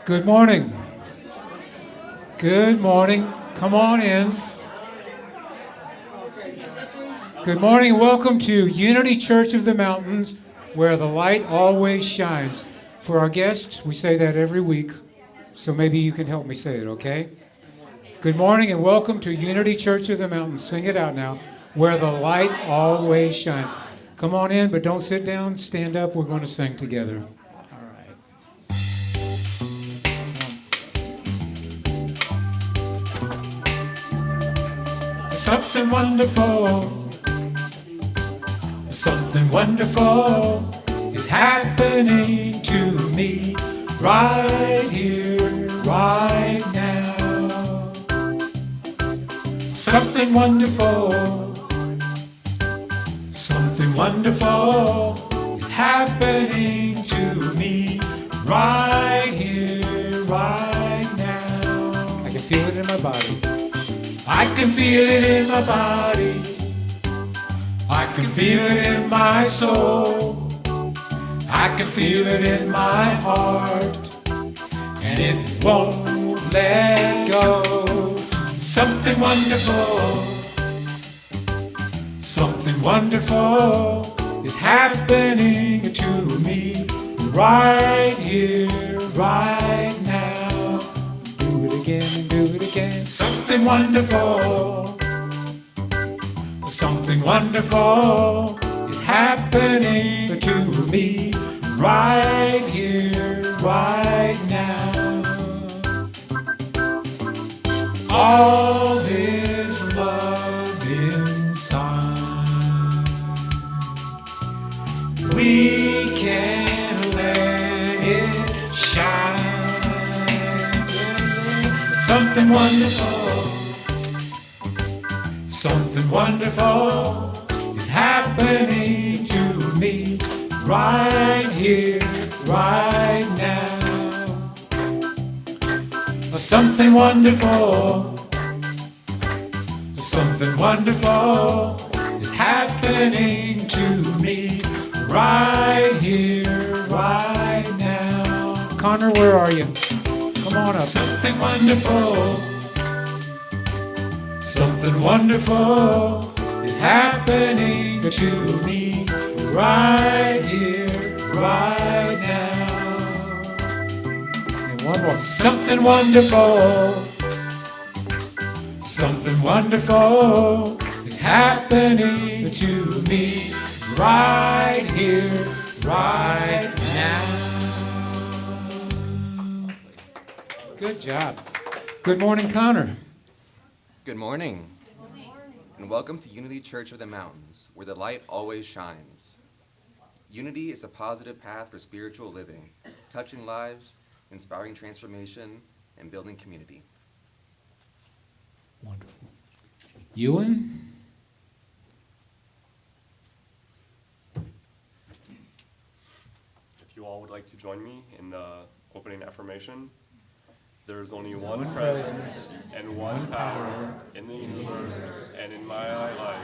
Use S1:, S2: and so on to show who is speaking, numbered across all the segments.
S1: Good morning. Good morning. Come on in. Good morning. Welcome to Unity Church of the Mountains, where the light always shines. For our guests, we say that every week, so maybe you can help me say it, okay? Good morning and welcome to Unity Church of the Mountains. Sing it out now. Where the light always shines. Come on in, but don't sit down. Stand up. We're going to sing together. All right. Something wonderful is happening to me right here, right now. Something wonderful is happening to me right here, right now. I can feel it in my body. I can feel it in my body. I can feel it in my soul. I can feel it in my heart. And it won't let go. Something wonderful is happening to me right here, right now. Do it again and do it again. Something wonderful is happening to me right here, right now. All this love inside, we can let it shine. Something wonderful is happening to me right here, right now. Something wonderful is happening to me right here, right now. Connor, where are you? Come on up. Something wonderful is happening to me right here, right now. And one more. Something wonderful is happening to me right here, right now. Good job. Good morning, Connor.
S2: Good morning. And welcome to Unity Church of the Mountains, where the light always shines. Unity is a positive path for spiritual living, touching lives, inspiring transformation, and building community.
S1: Wonderful. Ewan?
S3: If you all would like to join me in the opening affirmation. There is only one presence and one power in the universe and in my life.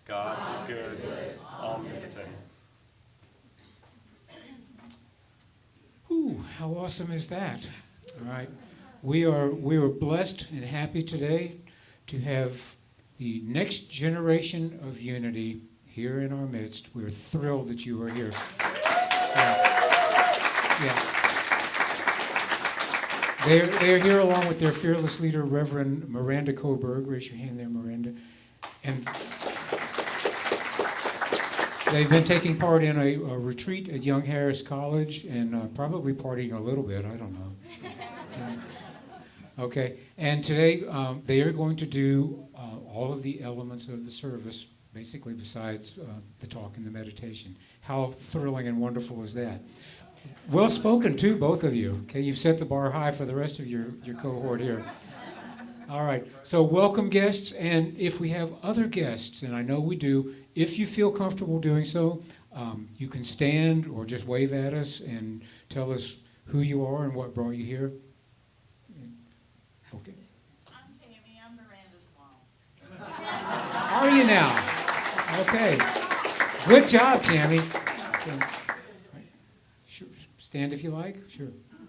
S3: God, the good, omnipotent.
S1: Ooh, how awesome is that? All right. We are blessed and happy today to have the next generation of Unity here in our midst. We're thrilled that you are here. Yeah. They're here along with their fearless leader, Reverend Miranda Coburg. Raise your hand there, Miranda. And they've been taking part in a retreat at Young Harris College and probably partying a little bit. I don't know. Okay. And today they are going to do all of the elements of the service, basically besides the talk and the meditation. How thrilling and wonderful is that? Well spoken, too, both of you. Okay, you've set the bar high for the rest of your cohort here. All right, so welcome guests, and if we have other guests, and I know we do, if you feel comfortable doing so, you can stand or just wave at us and tell us who you are and what brought you here. Okay.
S4: I'm Tammy. I'm Miranda's mom.
S1: Are you now? Okay. Good job, Tammy. Sure. Stand if you like. Sure.
S5: I'm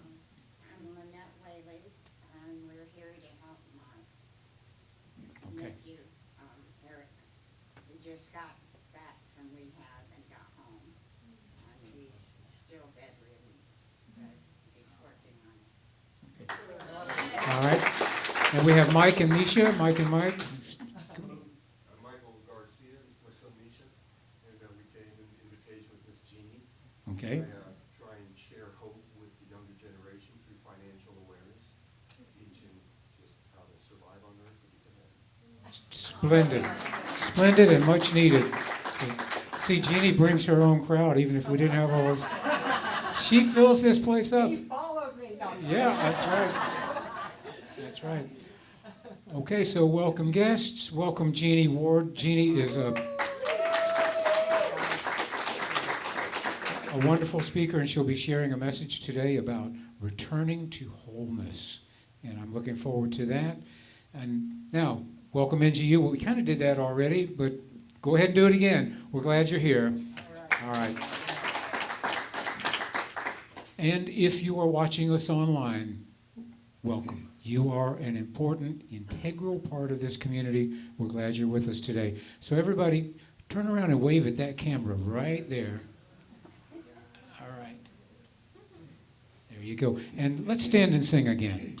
S1: And we have Mike and Misha. Mike and Mike.
S5: Michael Garcia, this is my son Misha, and we came in invitation with Miss Jeanie.
S1: Okay.
S5: I try and share hope with the younger generation through financial awareness, teaching just how to survive on earth to get to heaven.
S1: Splendid. Splendid and much needed. See, Jeanie brings her own crowd, even if we didn't have all those. She fills this place up.
S6: He followed me. No,
S1: Yeah, that's right. That's right. Okay, so welcome guests. Welcome Jeanie Ward. Jeanie is a wonderful speaker, and she'll be sharing a message today about returning to wholeness. And I'm looking forward to that. And now, welcome NGU. Well, we kind of did that already, but go ahead and do it again. We're glad you're here. All right. And if you are watching us online, welcome. You are an important, integral part of this community. We're glad you're with us today. So everybody, turn around and wave at that camera right there. All right. There you go. And let's stand and sing again.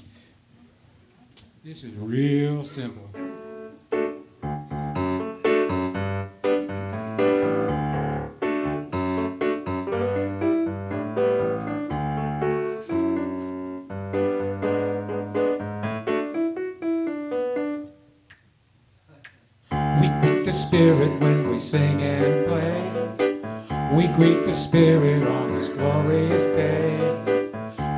S1: This is real simple. Spirit when we sing and play. We greet the Spirit on this glorious day.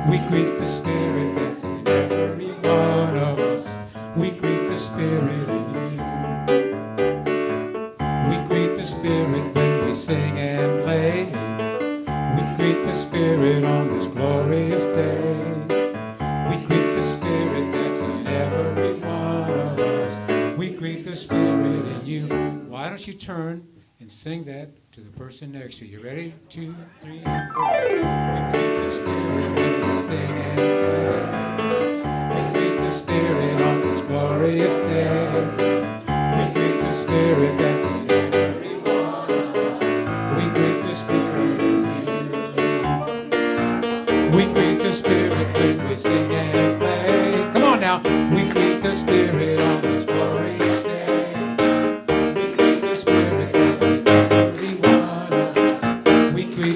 S1: We greet the Spirit that's in every one of us. We greet the Spirit in you. We greet the Spirit when we sing and play. We greet the Spirit on this glorious day. We greet the Spirit that's in every one of us. We greet the Spirit in you. Why don't you turn and sing that to the person next to you? Ready? 2, 3, 4. We greet the Spirit when we sing and play. We greet the Spirit on this glorious day. We greet the Spirit that's in every one of us. We greet the Spirit in you. We greet the Spirit when we sing and play. Come on now. We greet the Spirit on this glorious day.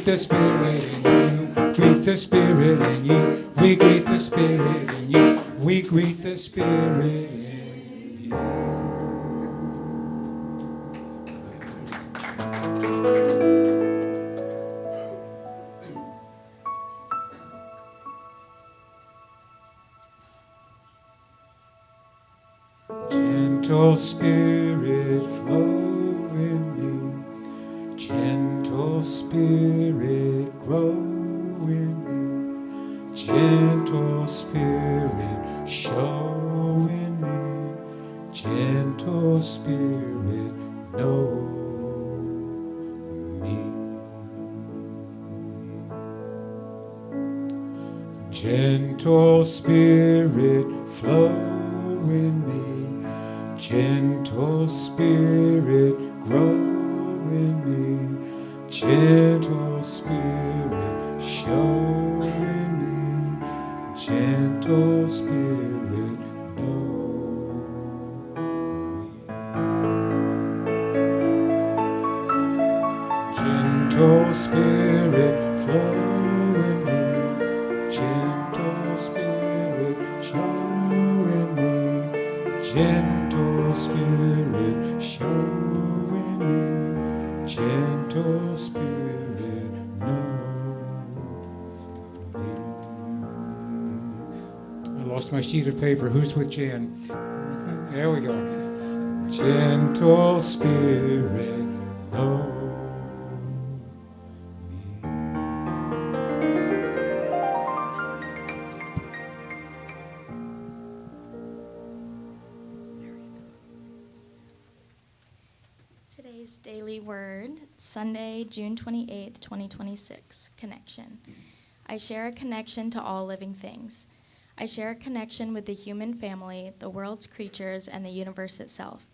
S1: The Spirit in you, greet the Spirit in you, we greet the Spirit in you, we greet the Spirit in you. Gentle Spirit flow in me, gentle Spirit grow in me, gentle Spirit show in me, gentle Spirit know me. Gentle Spirit flow in me, gentle Spirit grow in me, gentle Spirit show in me, gentle Spirit know me. Gentle Spirit flow in me, gentle Spirit show in me, gentle Spirit show in me, gentle Spirit know me. I lost my sheet of paper. Who's with Jan? There we go. Gentle Spirit know me.
S7: Today's daily word, Sunday, June 28th, 2026, connection. I share a connection to all living things. I share a connection with the human family, the world's creatures, and the universe itself.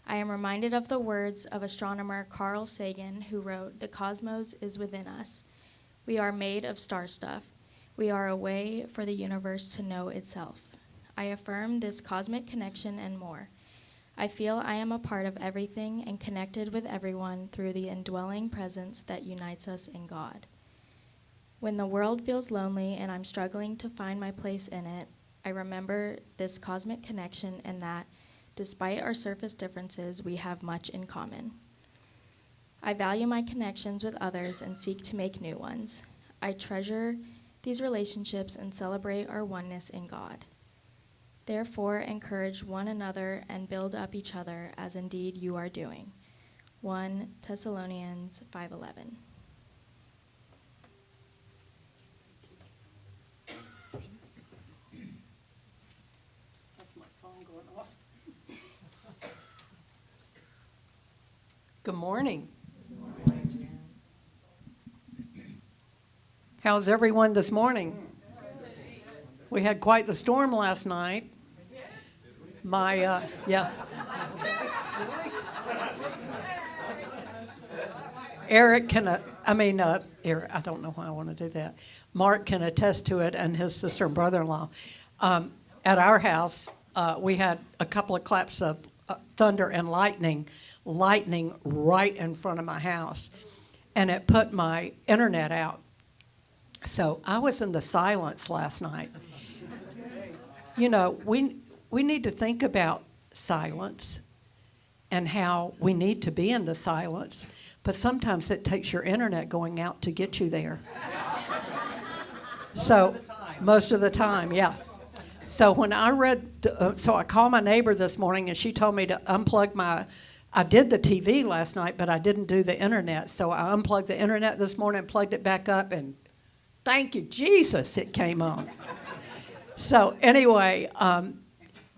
S7: I am reminded of the words of astronomer Carl Sagan, who wrote, "The cosmos is within us. We are made of star stuff. We are a way for the universe to know itself." I affirm this cosmic connection and more. I feel I am a part of everything and connected with everyone through the indwelling presence that unites us in God. When the world feels lonely and I'm struggling to find my place in it, I remember this cosmic connection and that, despite our surface differences, we have much in common. I value my connections with others and seek to make new ones. I treasure these relationships and celebrate our oneness in God. Therefore, encourage one another and build up each other as indeed you are doing. 1 Thessalonians 5:11.
S6: That's my phone going off. Good morning. How's everyone this morning? We had quite the storm last night. Eric can, Eric, I don't know why I want to do that. Mark can attest to it, and his sister and brother-in-law. At our house, we had a couple of claps of thunder and lightning right in front of my house, and it put my internet out. So I was in the silence last night. You know, we need to think about silence and how we need to be in the silence, but sometimes it takes your internet going out to get you there. So most of the time, yeah. So when I read, so I called my neighbor this morning and she told me to unplug I did the TV last night, but I didn't do the internet. So I unplugged the internet this morning and plugged it back up, and thank you, Jesus, it came on. So anyway,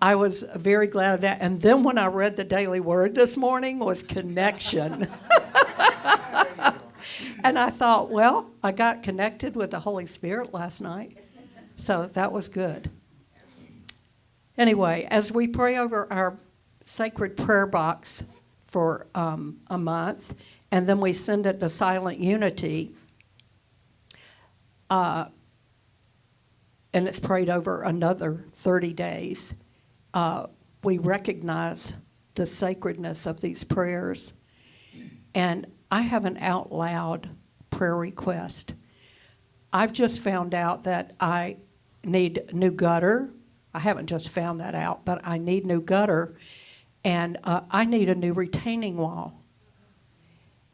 S6: I was very glad of that. And then when I read the daily word this morning was connection. And I thought, well, I got connected with the Holy Spirit last night. So that was good. Anyway, as we pray over our sacred prayer box for a month, and then we send it to Silent Unity, and it's prayed over another 30 days, we recognize the sacredness of these prayers. And I have an out loud prayer request. I've just found out that I need new gutter. I haven't just found that out, but I need new gutter, and I need a new retaining wall.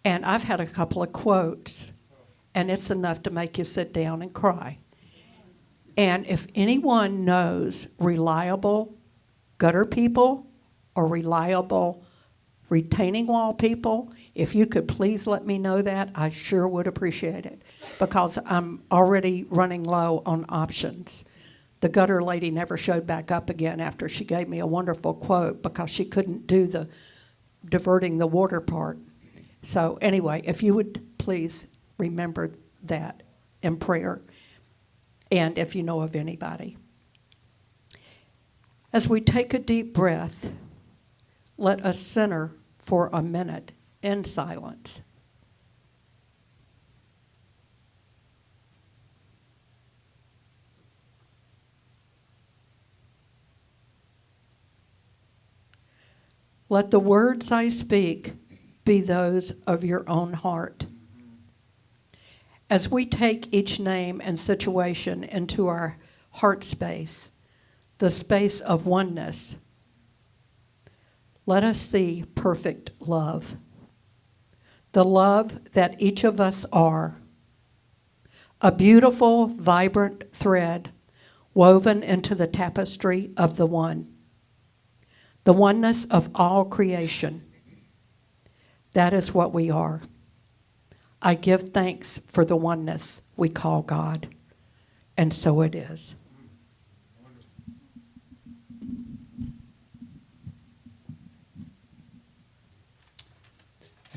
S6: And I've had a couple of quotes, and it's enough to make you sit down and cry. And if anyone knows reliable gutter people or reliable retaining wall people, if you could please let me know that, I sure would appreciate it, because I'm already running low on options. The gutter lady never showed back up again after she gave me a wonderful quote because she couldn't do the diverting the water part. So anyway, if you would please remember that in prayer, and if you know of anybody. As we take a deep breath, let us center for a minute in silence. Let the words I speak be those of your own heart. As we take each name and situation into our heart space, the space of oneness, let us see perfect love, the love that each of us are, a beautiful, vibrant thread woven into the tapestry of the one, the oneness of all creation. That is what we are. I give thanks for the oneness we call God, and so it is.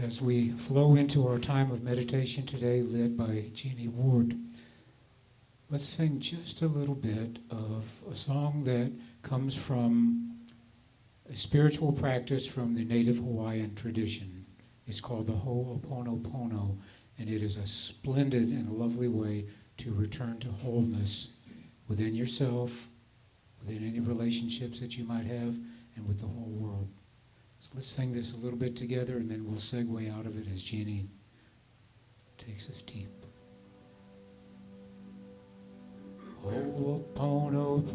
S1: As we flow into our time of meditation today, led by Jeanie Ward, let's sing just a little bit of a song that comes from a spiritual practice from the native Hawaiian tradition. It's called the Ho'oponopono, and it is a splendid and lovely way to return to wholeness within yourself, within any relationships that you might have, and with the whole world. So let's sing this a little bit together, and then we'll segue out of it as Jeanie takes us deep. Ho'oponopono,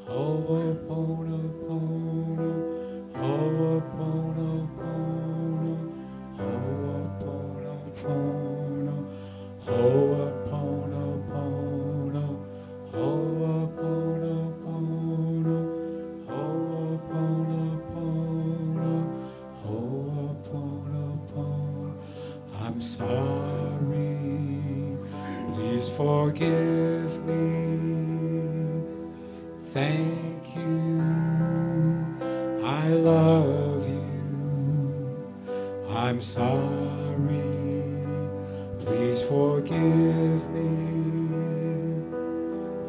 S1: ho'oponopono, ho'oponopono, ho'oponopono, ho'oponopono, ho'oponopono, ho'oponopono, ho'oponopono. I'm sorry, please forgive me. Thank you, I love you. I'm sorry, please forgive me.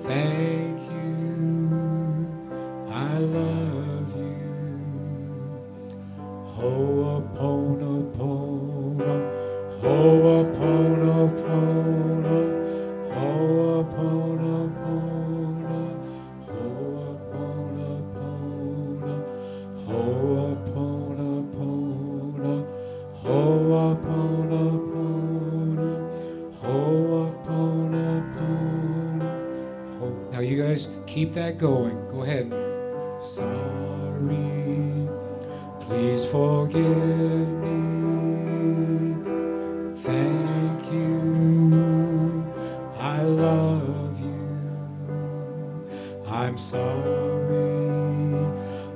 S1: Thank you, I love you. Ho'oponopono, ho'oponopono, ho'oponopono, ho'oponopono, ho'oponopono, ho'oponopono, ho'oponopono. Now you guys keep that going. Go ahead. Sorry, please forgive me. Thank you, I love you. I'm sorry,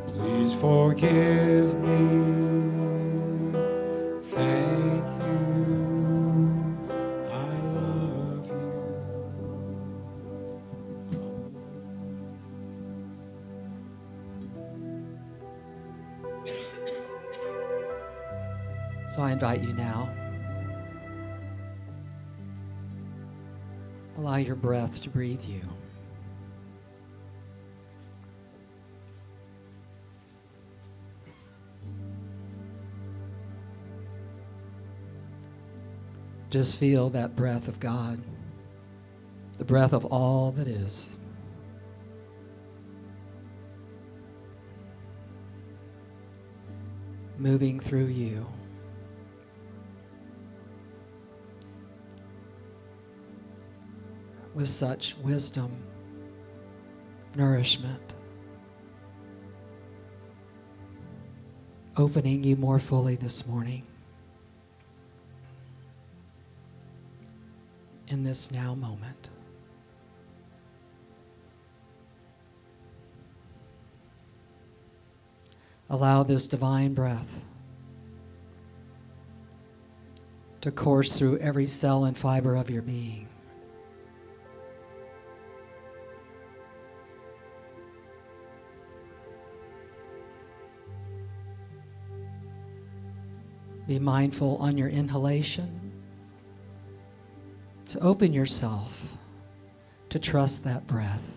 S1: please forgive me. Thank you, I love you.
S8: So I invite you now. Allow your breath to breathe you. Just feel that breath of God, the breath of all that is. Moving through you. With such wisdom, nourishment, opening you more fully this morning in this now moment. Allow this divine breath to course through every cell and fiber of your being. Be mindful on your inhalation to open yourself to trust that breath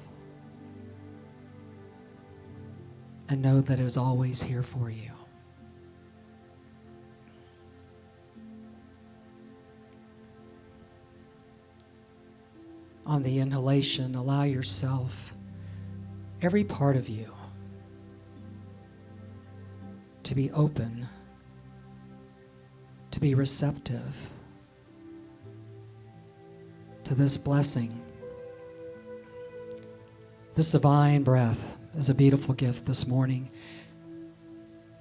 S8: and know that it is always here for you. On the inhalation, allow yourself, every part of you, to be open, to be receptive to this blessing. This divine breath is a beautiful gift this morning,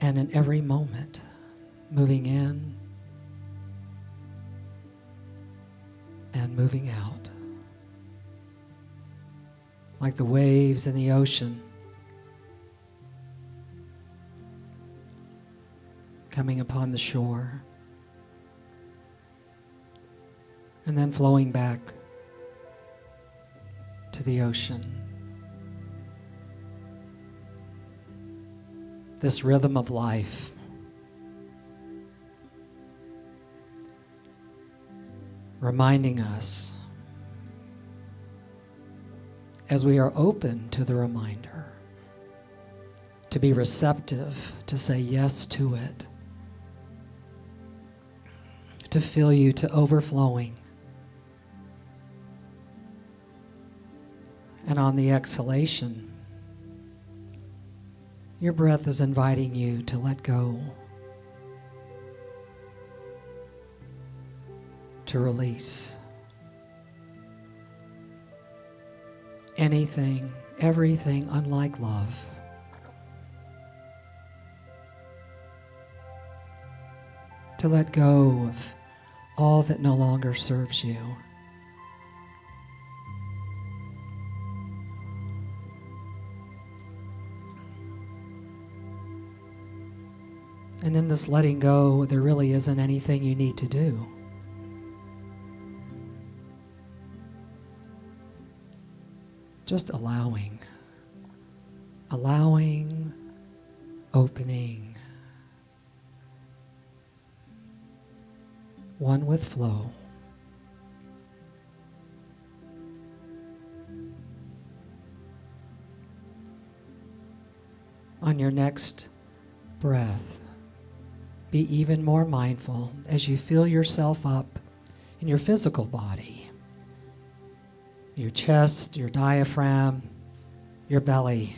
S8: and in every moment, moving in and moving out. Like the waves in the ocean, coming upon the shore, and then flowing back to the ocean. This rhythm of life, reminding us, as we are open to the reminder, to be receptive, to say yes to it, to fill you to overflowing, And on the exhalation, your breath is inviting you to let go, to release anything, everything unlike love. To let go of all that no longer serves you. And in this letting go, there really isn't anything you need to do. Just allowing, opening, one with flow. On your next breath, be even more mindful as you feel yourself up in your physical body, your chest, your diaphragm, your belly,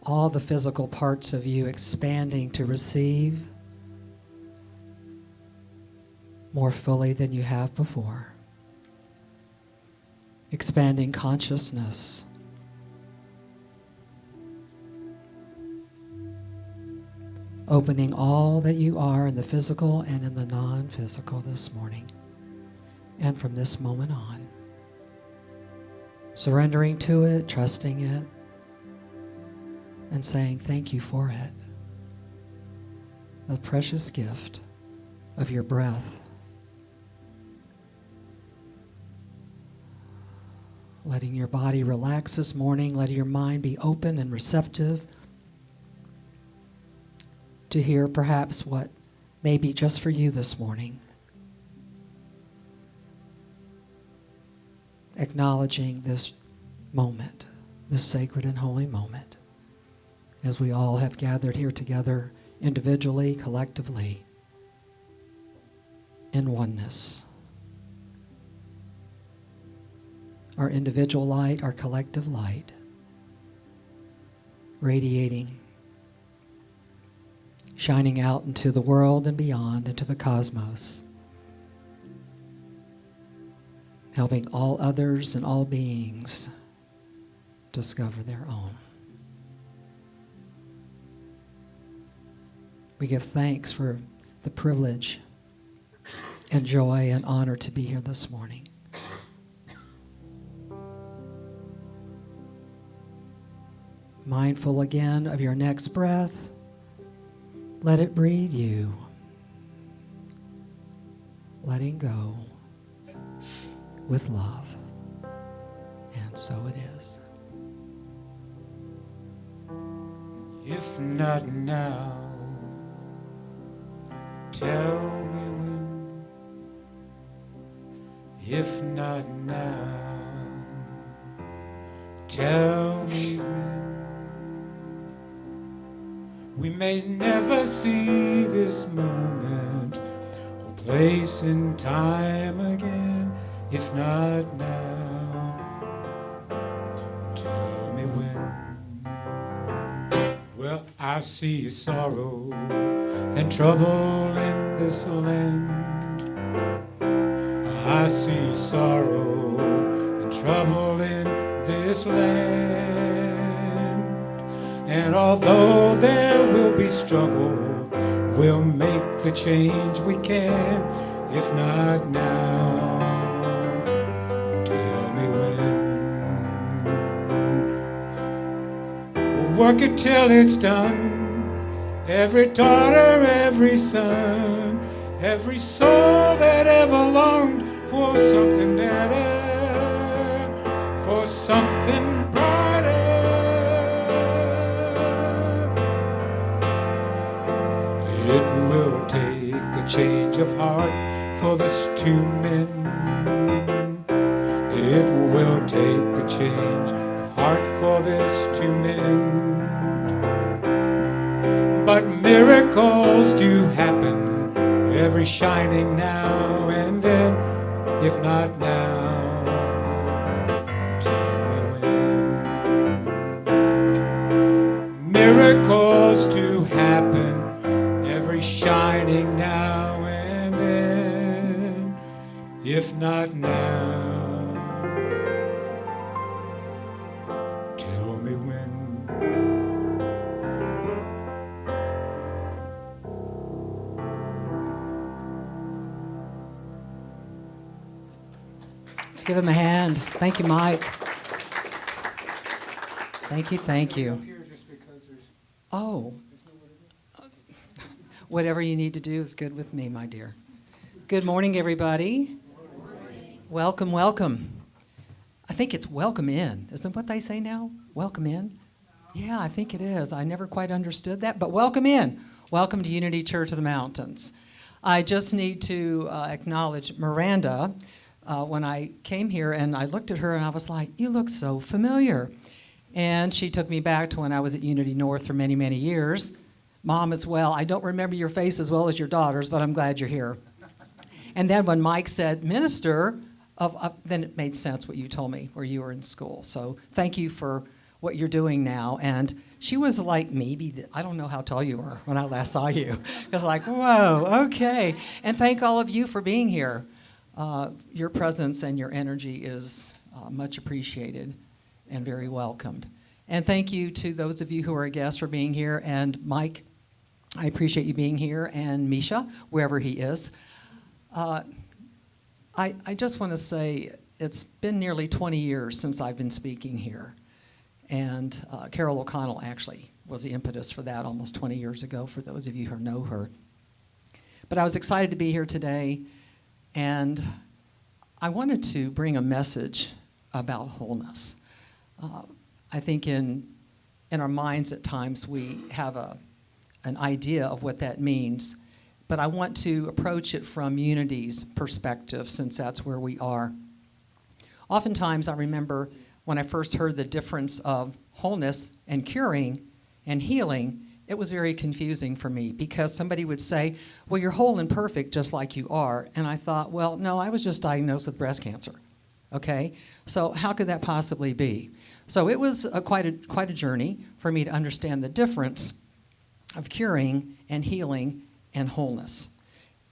S8: all the physical parts of you expanding to receive more fully than you have before. Expanding consciousness. Opening all that you are in the physical and in the non-physical this morning and from this moment on. Surrendering to it, trusting it, and saying thank you for it. The precious gift of your breath. Letting your body relax this morning, letting your mind be open and receptive to hear perhaps what may be just for you this morning. Acknowledging this moment, this sacred and holy moment, as we all have gathered here together, individually, collectively, in oneness. Our individual light, our collective light, radiating, shining out into the world and beyond, into the cosmos, helping all others and all beings discover their own. We give thanks for the privilege and joy and honor to be here this morning. Mindful again of your next breath. Let it breathe you. Letting go with love. And so it is.
S1: If not now, tell me when. If not now, tell me when. We may never see this moment or place in time again. If not now, tell me when. Well, I see sorrow and trouble in this land. I see sorrow and trouble in this land. And although there will be struggle, we'll make the change we can. If not now, tell me when. We'll work it till it's done. Every daughter, every son, every soul that ever longed for something better, for something brighter. It will take a change of heart for this two men. It will take a change of heart for this two men. But miracles do happen every shining now and then. If not now, tell me when. miracles to happen, every shining now and then, if not now, tell me when.
S8: Let's give him a hand. Thank you, Mike. Thank you, thank you. Oh. Whatever you need to do is good with me, my dear. Good morning, everybody. Welcome, welcome. I think it's welcome in. Isn't what they say now? Welcome in? Yeah, I think it is. I never quite understood that, but welcome in. Welcome to Unity Church of the Mountains. I just need to acknowledge Miranda. When I came here and I looked at her and I was like, you look so familiar. And she took me back to when I was at Unity North for many, many years. Mom as well. I don't remember your face as well as your daughter's, but I'm glad you're here. And then when Mike said minister, then it made sense what you told me where you were in school. So thank you for what you're doing now. And she was like I don't know how tall you were when I last saw you. I was like, whoa, okay. And thank all of you for being here. Your presence and your energy is much appreciated and very welcomed. And thank you to those of you who are guests for being here. And Mike, I appreciate you being here. And Misha, wherever he is. I just want to say it's been nearly 20 years since I've been speaking here. And Carol O'Connell actually was the impetus for that almost 20 years ago, for those of you who know her. But I was excited to be here today. And I wanted to bring a message about wholeness. I think in our minds at times we have an idea of what that means, but I want to approach it from Unity's perspective, since that's where we are. Oftentimes I remember when I first heard the difference of wholeness and curing and healing, it was very confusing for me, because somebody would say, well, you're whole and perfect just like you are. And I thought, well, no, I was just diagnosed with breast cancer. Okay? So how could that possibly be? So it was quite a journey for me to understand the difference of curing and healing and wholeness.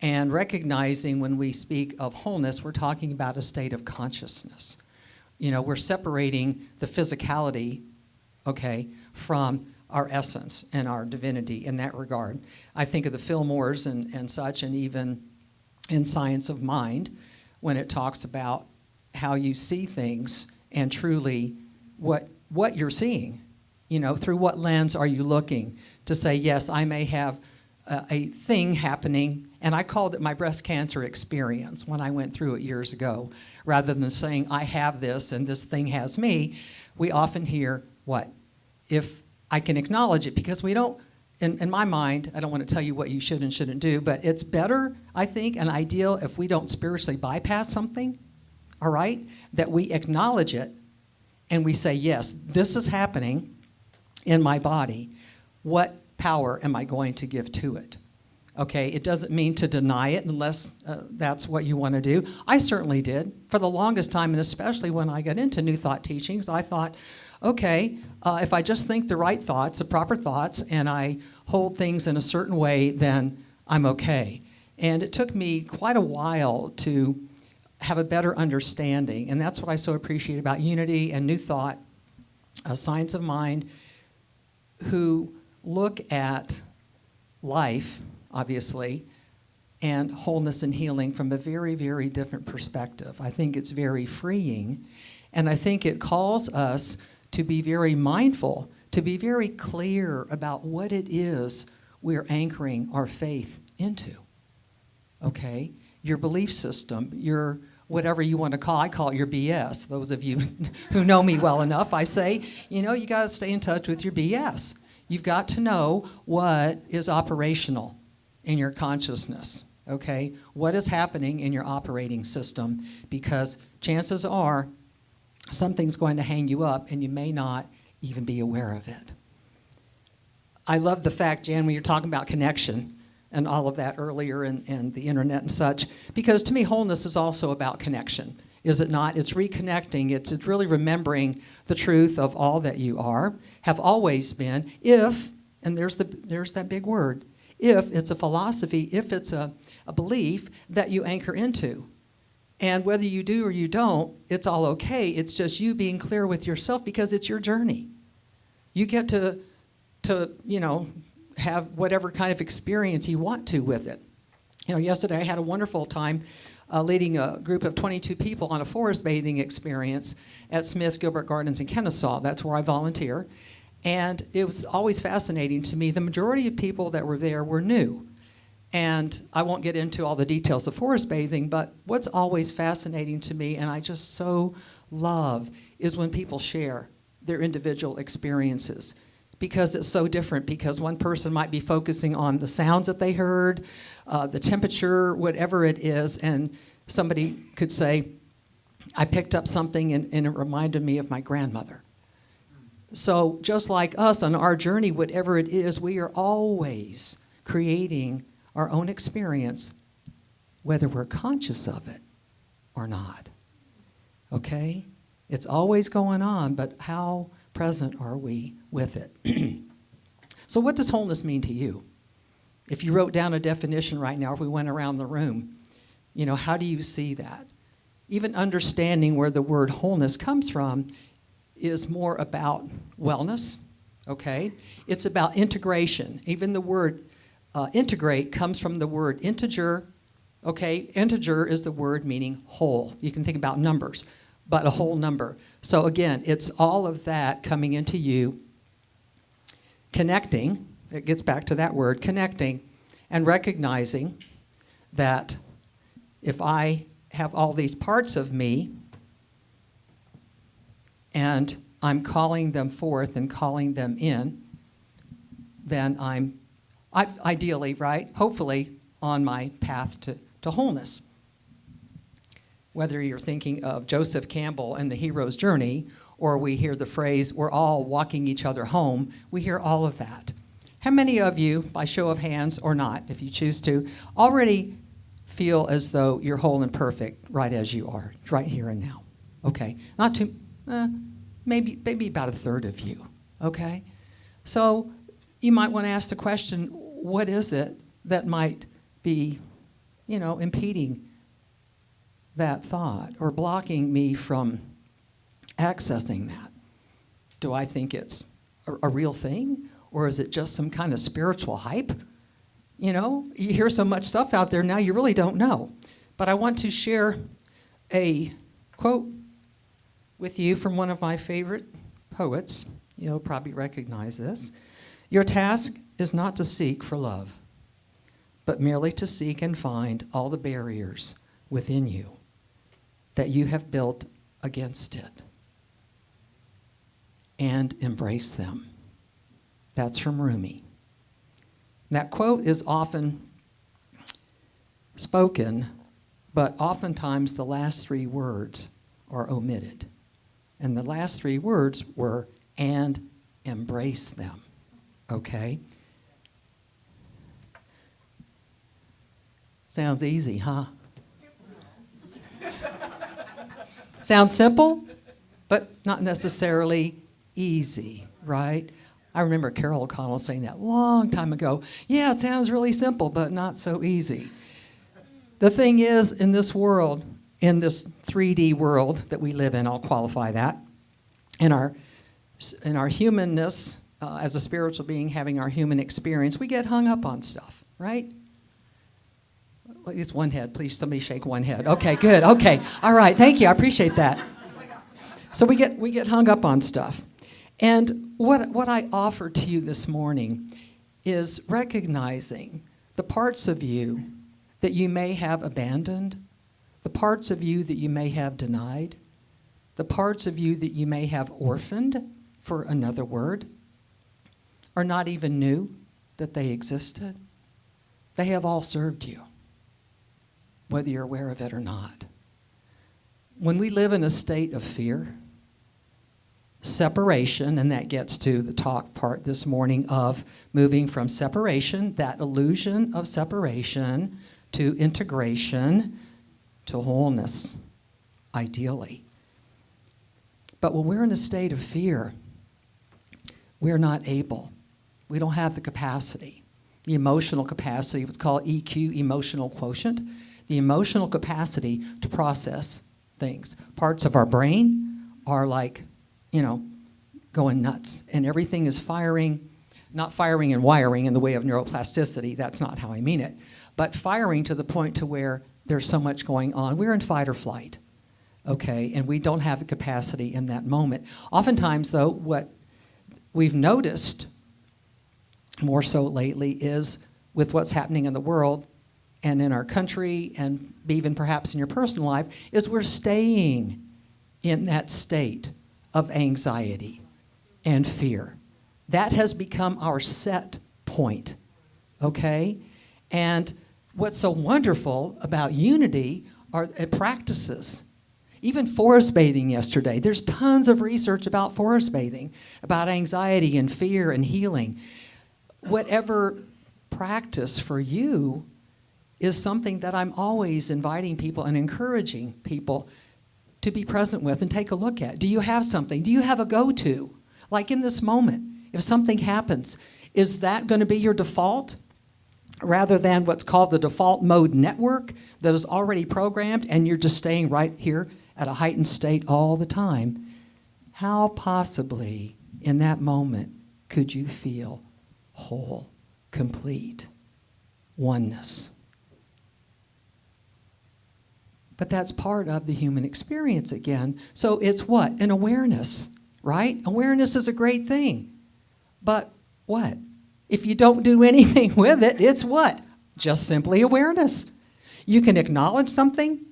S8: And recognizing when we speak of wholeness, we're talking about a state of consciousness. You know, we're separating the physicality, okay, from our essence and our divinity in that regard. I think of the Fillmores and such, and even in Science of Mind, when it talks about how you see things and truly what you're seeing. You know, through what lens are you looking to say, yes, I may have a thing happening, and I called it my breast cancer experience when I went through it years ago. Rather than saying, I have this and this thing has me, we often hear, what? If I can acknowledge it, because we don't, in my mind, I don't want to tell you what you should and shouldn't do, but it's better, I think, and ideal if we don't spiritually bypass something, all right, that we acknowledge it and we say, yes, this is happening in my body. What power am I going to give to it? Okay, it doesn't mean to deny it unless that's what you want to do. I certainly did. For the longest time, and especially when I got into New Thought teachings, I thought, okay, if I just think the right thoughts, the proper thoughts, and I hold things in a certain way, then I'm okay. And it took me quite a while to have a better understanding, and that's what I so appreciate about Unity and New Thought, Science of Mind, who look at life, obviously, and wholeness and healing from a very, very different perspective. I think it's very freeing, and I think it calls us to be very mindful, to be very clear about what it is we're anchoring our faith into, okay? Your belief system, your whatever you want to call, I call it your BS. Those of you who know me well enough, I say, you know, you got to stay in touch with your BS. You've got to know what is operational in your consciousness, okay? What is happening in your operating system, because chances are something's going to hang you up and you may not even be aware of it. I love the fact, Jan, when you're talking about connection and all of that earlier and the internet and such, because to me wholeness is also about connection, is it not? It's reconnecting, it's really remembering the truth of all that you are, have always been, if And there's that big word. If it's a philosophy, if it's a belief that you anchor into. And whether you do or you don't, it's all okay. It's just you being clear with yourself because it's your journey. You get to have whatever kind of experience you want to with it. Yesterday I had a wonderful time leading a group of 22 people on a forest bathing experience at Smith Gilbert Gardens in Kennesaw. That's where I volunteer. And it was always fascinating to me. The majority of people that were there were new. And I won't get into all the details of forest bathing, but what's always fascinating to me, and I just so love, is when people share their individual experiences. Because it's so different, because one person might be focusing on the sounds that they heard, the temperature, whatever it is, and somebody could say, I picked up something and it reminded me of my grandmother. So just like us on our journey, whatever it is, we are always creating our own experience, whether we're conscious of it or not. Okay? It's always going on, but how present are we with it? So what does wholeness mean to you? If you wrote down a definition right now, if we went around the room, how do you see that? Even understanding where the word wholeness comes from is more about wellness, okay? It's about integration. Even the word integrate comes from the word integer, okay? Integer is the word meaning whole. You can think about numbers, but a whole number. So again, it's all of that coming into you, connecting, it gets back to that word, connecting, and recognizing that if I have all these parts of me and I'm calling them forth and calling them in, then I'm ideally, right, hopefully on my path to wholeness. Whether you're thinking of Joseph Campbell and the hero's journey, or we hear the phrase, we're all walking each other home, we hear all of that. How many of you, by show of hands or not, if you choose to, already feel as though you're whole and perfect right as you are, right here and now? Okay, not too, maybe about a third of you, okay? So you might want to ask the question, what is it that might be, impeding that thought or blocking me from accessing that? Do I think it's a real thing? Or is it just some kind of spiritual hype? You hear so much stuff out there now, you really don't know. But I want to share a quote with you from one of my favorite poets. You'll probably recognize this. Your task is not to seek for love, but merely to seek and find all the barriers within you that you have built against it and embrace them. That's from Rumi. That quote is often spoken, but oftentimes the last three words are omitted. And the last three words were, and embrace them. Okay? Sounds easy, huh? Sounds simple, but not necessarily easy, right? I remember Carol O'Connell saying that a long time ago. Yeah, it sounds really simple, but not so easy. The thing is, in this world, in this 3D world that we live in, I'll qualify that, in our humanness, as a spiritual being having our human experience, we get hung up on stuff, right? At least one head. Please, somebody shake one head. Okay, good. Okay. All right. Thank you. I appreciate that. So we get hung up on stuff. And what I offer to you this morning is recognizing the parts of you that you may have abandoned, the parts of you that you may have denied, the parts of you that you may have orphaned, for another word, or not even knew that they existed. They have all served you, whether you're aware of it or not. When we live in a state of fear, separation, and that gets to the talk part this morning of moving from separation, that illusion of separation, to integration, to wholeness, ideally. But when we're in a state of fear, we're not able We don't have the capacity. The emotional capacity, what's called EQ, emotional quotient, the emotional capacity to process things. Parts of our brain are like, going nuts, and everything is firing, not firing and wiring in the way of neuroplasticity, that's not how I mean it, but firing to the point to where there's so much going on. We're in fight or flight, okay, and we don't have the capacity in that moment. Oftentimes, though, what we've noticed more so lately is with what's happening in the world and in our country and even perhaps in your personal life, is we're staying in that state of anxiety and fear. That has become our set point, okay? And what's so wonderful about unity are practices. Even forest bathing yesterday, there's tons of research about forest bathing, about anxiety and fear and healing. Whatever practice for you is something that I'm always inviting people and encouraging people to be present with and take a look at. Do you have something? Do you have a go-to? Like in this moment, if something happens, is that going to be your default rather than what's called the default mode network that is already programmed and you're just staying right here at a heightened state all the time? How possibly in that moment could you feel whole, complete, oneness? But that's part of the human experience again. So it's what? An awareness, right? Awareness is a great thing. But what? If you don't do anything with it, it's what? Just simply awareness. You can acknowledge something,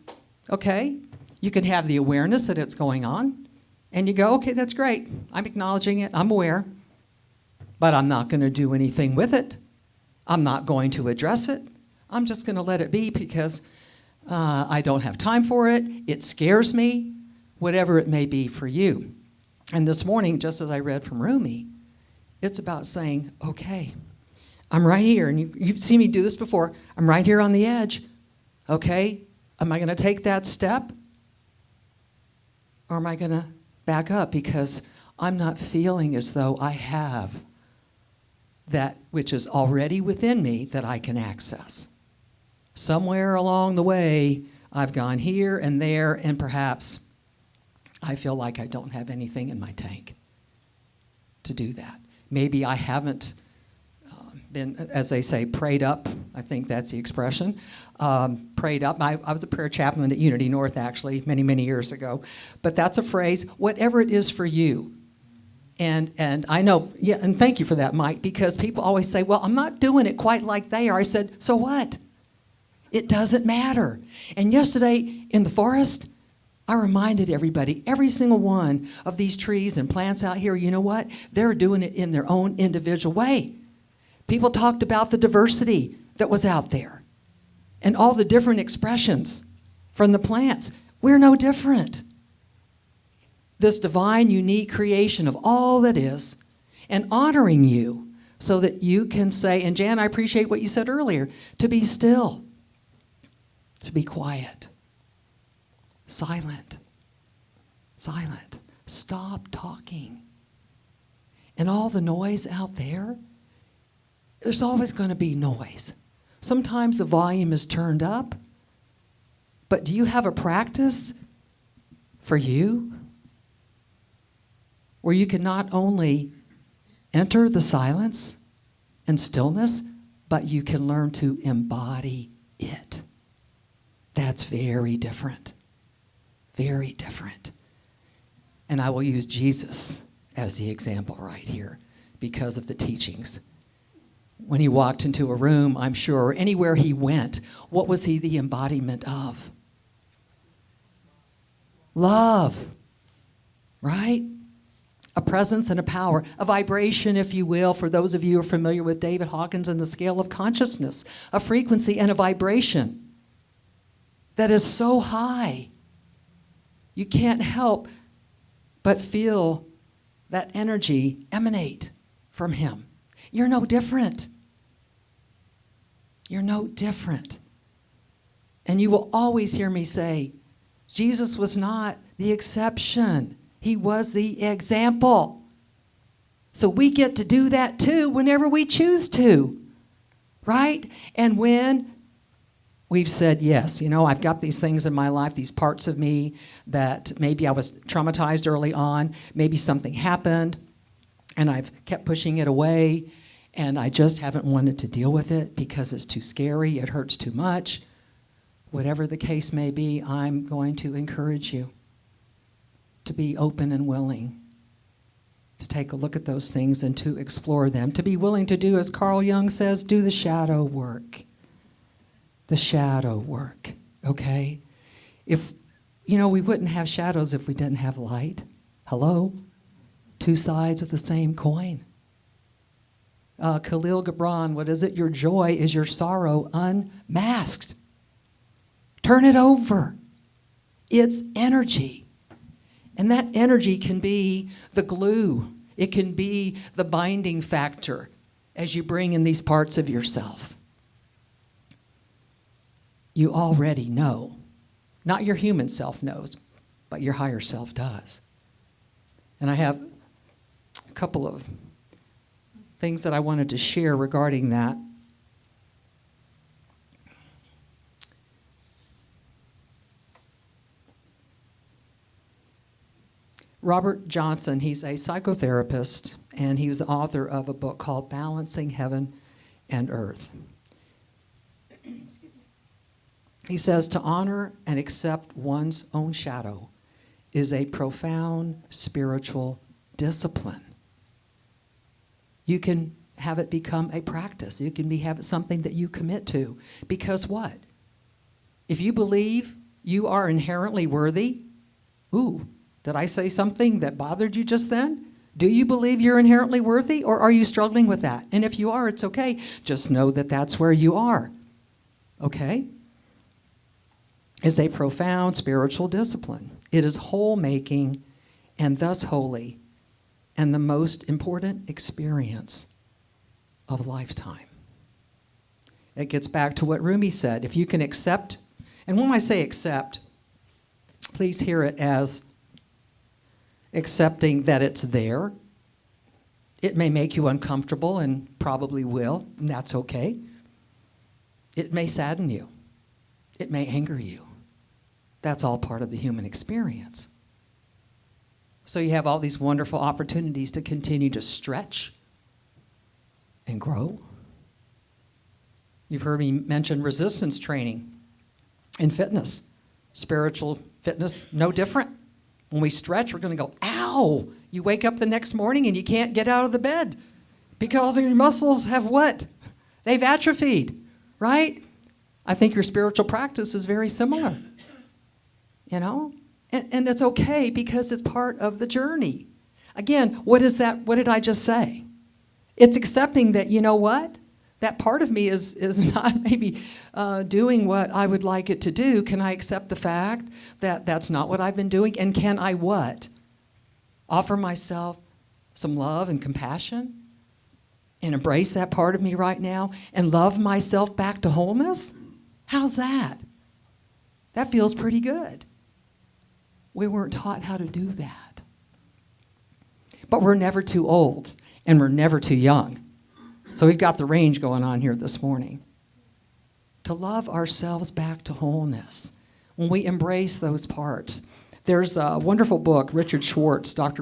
S8: okay? You can have the awareness that it's going on, and you go, okay, that's great. I'm acknowledging it. I'm aware. But I'm not going to do anything with it. I'm not going to address it. I'm just going to let it be because I don't have time for it. It scares me, whatever it may be for you. And this morning, just as I read from Rumi, it's about saying, okay, I'm right here. And you've seen me do this before. I'm right here on the edge. Okay, am I going to take that step? Or am I going to back up because I'm not feeling as though I have that which is already within me that I can access? Somewhere along the way, I've gone here and there, and perhaps I feel like I don't have anything in my tank to do that. Maybe I haven't been, as they say, prayed up. I think that's the expression. Prayed up. I was a prayer chaplain at Unity North, actually, many, many years ago. But that's a phrase, whatever it is for you. And I know, yeah, and thank you for that, Mike, because people always say, well, I'm not doing it quite like they are. I said, so what? It doesn't matter. And yesterday in the forest, I reminded everybody, every single one of these trees and plants out here, you know what? They're doing it in their own individual way. People talked about the diversity that was out there and all the different expressions from the plants. We're no different. This divine, unique creation of all that is, and honoring you so that you can say, and Jan, I appreciate what you said earlier, to be still, to be quiet, silent, stop talking. And all the noise out there, there's always going to be noise. Sometimes the volume is turned up, but do you have a practice for you where you can not only enter the silence and stillness, but you can learn to embody it? That's very different. Very different. And I will use Jesus as the example right here because of the teachings. When he walked into a room, I'm sure, or anywhere he went, what was he the embodiment of? Love, right? A presence and a power, a vibration, if you will, for those of you who are familiar with David Hawkins and the scale of consciousness, a frequency and a vibration that is so high, you can't help but feel that energy emanate from him. You're no different. You're no different. And you will always hear me say, Jesus was not the exception. He was the example. So we get to do that too whenever we choose to, right? And when we've said, yes, I've got these things in my life, these parts of me that maybe I was traumatized early on, maybe something happened, and I've kept pushing it away, and I just haven't wanted to deal with it because it's too scary, it hurts too much. Whatever the case may be, I'm going to encourage you to be open and willing to take a look at those things and to explore them, to be willing to do, as Carl Jung says, do the shadow work. The shadow work, okay? If, we wouldn't have shadows if we didn't have light. Hello? Two sides of the same coin. Khalil Gibran, what is it? Your joy is your sorrow unmasked. Turn it over. It's energy. And that energy can be the glue. It can be the binding factor as you bring in these parts of yourself. You already know. Not your human self knows, but your higher self does. And I have a couple of things that I wanted to share regarding that. Robert Johnson, he's a psychotherapist, and he was the author of a book called Balancing Heaven and Earth. He says, to honor and accept one's own shadow is a profound spiritual discipline. You can have it become a practice. You can have it something that you commit to. Because what? If you believe you are inherently worthy, did I say something that bothered you just then? Do you believe you're inherently worthy, or are you struggling with that? And if you are, it's okay. Just know that that's where you are. Okay? It's a profound spiritual discipline. It is whole-making and thus holy, and the most important experience of a lifetime. It gets back to what Rumi said. If you can accept, and when I say accept, please hear it as accepting that it's there. It may make you uncomfortable, and probably will, and that's okay. It may sadden you. It may anger you. That's all part of the human experience. So you have all these wonderful opportunities to continue to stretch and grow. You've heard me mention resistance training in fitness. Spiritual fitness, no different. When we stretch, we're going to go, ow! You wake up the next morning and you can't get out of the bed because your muscles have what? They've atrophied, right? I think your spiritual practice is very similar, And it's okay because it's part of the journey. Again, what is that? What did I just say? It's accepting that, you know what? That part of me is not maybe doing what I would like it to do. Can I accept the fact that that's not what I've been doing? And can I what? Offer myself some love and compassion and embrace that part of me right now and love myself back to wholeness? How's that? That feels pretty good. We weren't taught how to do that. But we're never too old, and we're never too young. So we've got the range going on here this morning. To love ourselves back to wholeness. When we embrace those parts. There's a wonderful book, Dr.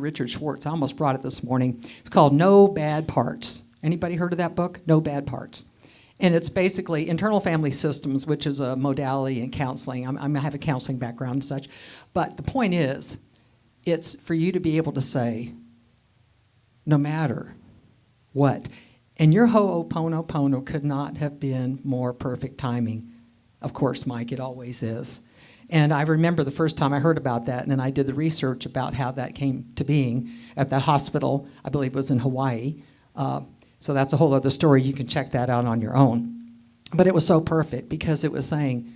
S8: Richard Schwartz. I almost brought it this morning. It's called No Bad Parts. Anybody heard of that book? No Bad Parts. And it's basically internal family systems, which is a modality in counseling. I have a counseling background and such. But the point is, it's for you to be able to say, no matter what. And your Ho'oponopono could not have been more perfect timing. Of course, Mike, it always is. And I remember the first time I heard about that, and then I did the research about how that came to being at that hospital. I believe it was in Hawaii. So that's a whole other story. You can check that out on your own. But it was so perfect because it was saying,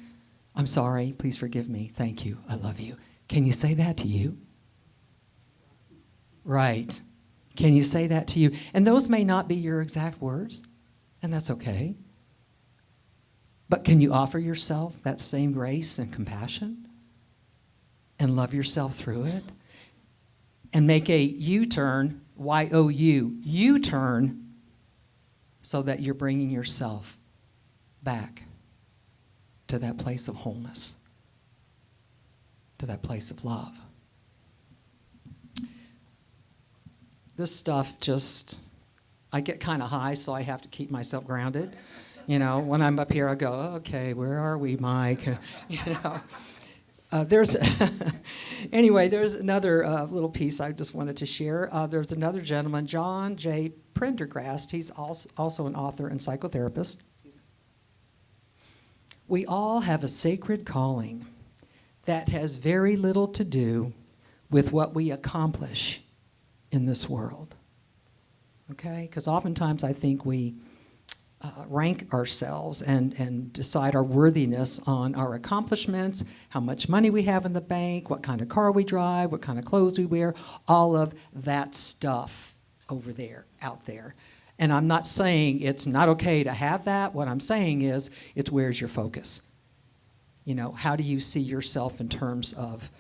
S8: I'm sorry, please forgive me, thank you, I love you. Can you say that to you? Right. Can you say that to you? And those may not be your exact words, and that's okay. But can you offer yourself that same grace and compassion and love yourself through it and make a U-turn Y-O-U, U-turn, so that you're bringing yourself back to that place of wholeness, to that place of love. This stuff just, I get kind of high, so I have to keep myself grounded. You know, when I'm up here, I go, okay, where are we, Mike? You know, anyway, there's another little piece I just wanted to share. There's another gentleman, John J. Prendergast. He's also an author and psychotherapist. We all have a sacred calling that has very little to do with what we accomplish in this world. Okay? Because oftentimes I think we rank ourselves and decide our worthiness on our accomplishments, how much money we have in the bank, what kind of car we drive, what kind of clothes we wear, all of that stuff over there, out there. And I'm not saying it's not okay to have that. What I'm saying is, it's where's your focus? You know, how do you see yourself in terms of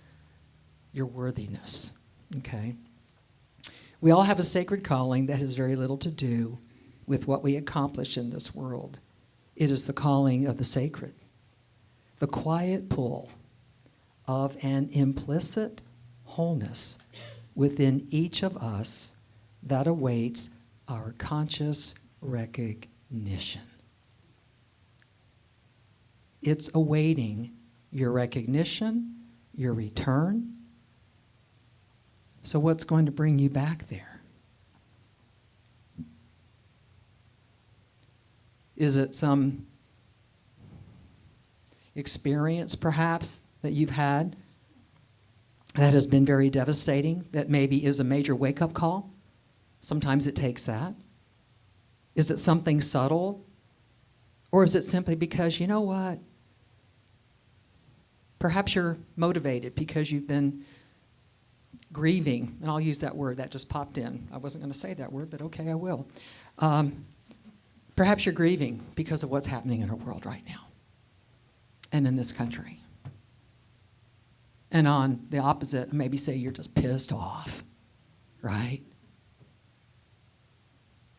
S8: your worthiness? Okay? We all have a sacred calling that has very little to do with what we accomplish in this world. It is the calling of the sacred, the quiet pull of an implicit wholeness within each of us that awaits our conscious recognition. It's awaiting your recognition, your return. So what's going to bring you back there? Is it some experience, perhaps, that you've had that has been very devastating, that maybe is a major wake-up call? Sometimes it takes that. Is it something subtle? Or is it simply because, you know what? Perhaps you're motivated because you've been grieving, and I'll use that word, that just popped in. I wasn't going to say that word, but okay, I will. Perhaps you're grieving because of what's happening in our world right now and in this country. And on the opposite, maybe say you're just pissed off, right?